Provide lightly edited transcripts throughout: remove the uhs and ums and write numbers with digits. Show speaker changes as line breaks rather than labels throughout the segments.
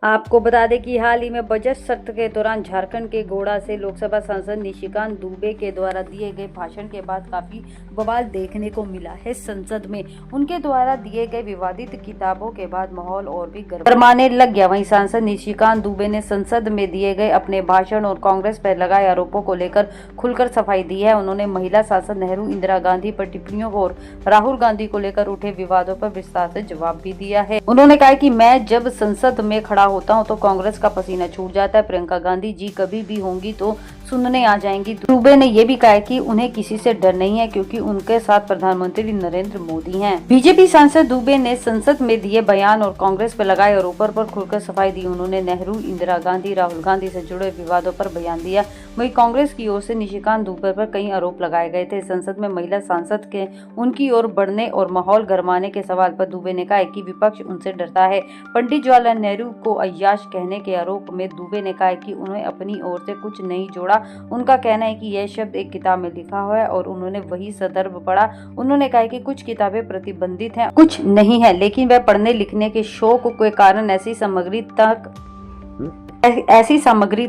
आपको बता दें कि हाल ही में बजट सत्र के दौरान झारखंड के गोड़ा से लोकसभा सांसद निशिकांत दुबे के द्वारा दिए गए भाषण के बाद काफी बवाल देखने को मिला है। संसद में उनके द्वारा दिए गए विवादित किताबों के बाद माहौल और भी गरमाने लग गया। वहीं सांसद निशिकांत दुबे ने संसद में दिए गए अपने भाषण और कांग्रेस पर लगाए आरोपों को लेकर खुलकर सफाई दी है। उन्होंने महिला सांसद नेहरू, इंदिरा गांधी पर टिप्पणियों और राहुल गांधी को लेकर उठे विवादों पर विस्तार से जवाब भी दिया है। उन्होंने कहा कि मैं जब संसद में खड़ा होता हूं तो कांग्रेस का पसीना छूट जाता है। प्रियंका गांधी जी कभी भी होंगी तो सुनने आ जाएंगी। दुबे ने यह भी कहा कि उन्हें किसी से डर नहीं है क्योंकि उनके साथ प्रधानमंत्री नरेंद्र मोदी हैं। बीजेपी सांसद दुबे ने संसद में दिए बयान और कांग्रेस पर लगाए आरोपों पर खुलकर सफाई दी। उन्होंने नेहरू, इंदिरा गांधी, राहुल गांधी से जुड़े विवादों पर बयान दिया। वहीं कांग्रेस की ओर से निशिकांत दुबे पर कई आरोप लगाए गए थे। संसद में महिला सांसद के उनकी ओर बढ़ने और माहौल गरमाने के सवाल पर दुबे ने कहा कि विपक्ष उनसे डरता है। पंडित जवाहरलाल नेहरू को अय्याश कहने के आरोप में दुबे ने कहा कि उन्हें अपनी ओर से कुछ नहीं जोड़ा। उनका कहना है कि यह शब्द एक किताब में लिखा हुआ है और उन्होंने वही संदर्भ पढ़ा। उन्होंने कहा कि कुछ किताबें प्रतिबंधित हैं, कुछ नहीं है, लेकिन वह पढ़ने लिखने के शौक के कारण ऐसी सामग्री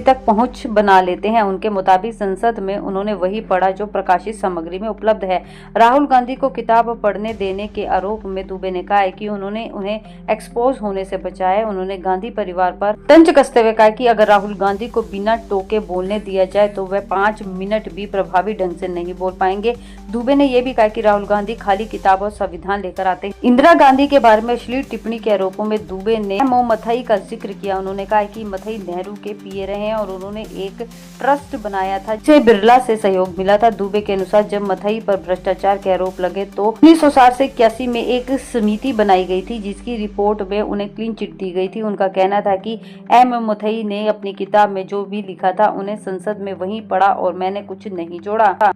तक पहुंच बना लेते हैं। उनके मुताबिक संसद में उन्होंने वही पढ़ा जो प्रकाशित सामग्री में उपलब्ध है। राहुल गांधी को किताब पढ़ने देने के आरोप में दुबे ने कहा है कि उन्होंने उन्हें एक्सपोज होने से बचाया है। उन्होंने गांधी परिवार पर तंज कसते हुए कहा कि अगर राहुल गांधी को बिना टोके बोलने दिया जाए तो वह 5 मिनट भी प्रभावी ढंग से नहीं बोल पाएंगे। दुबे ने यह भी कहा कि राहुल गांधी खाली किताब और संविधान लेकर आते हैं। इंदिरा गांधी के बारे में अश्लील टिप्पणी के आरोपों में दुबे ने मथई का जिक्र किया। उन्होंने कहा कि मथई नेहरू के पीए रहे हैं और उन्होंने एक ट्रस्ट बनाया था जिसे बिरला से सहयोग मिला था। दुबे के अनुसार जब मथई पर भ्रष्टाचार के आरोप लगे तो 1960 से 81 में एक समिति बनाई गई थी जिसकी रिपोर्ट में उन्हें क्लीन चिट दी गई थी। उनका कहना था कि एम मथई ने अपनी किताब में जो भी लिखा था उन्हें संसद में वहीं पढ़ा और मैंने कुछ नहीं जोड़ा।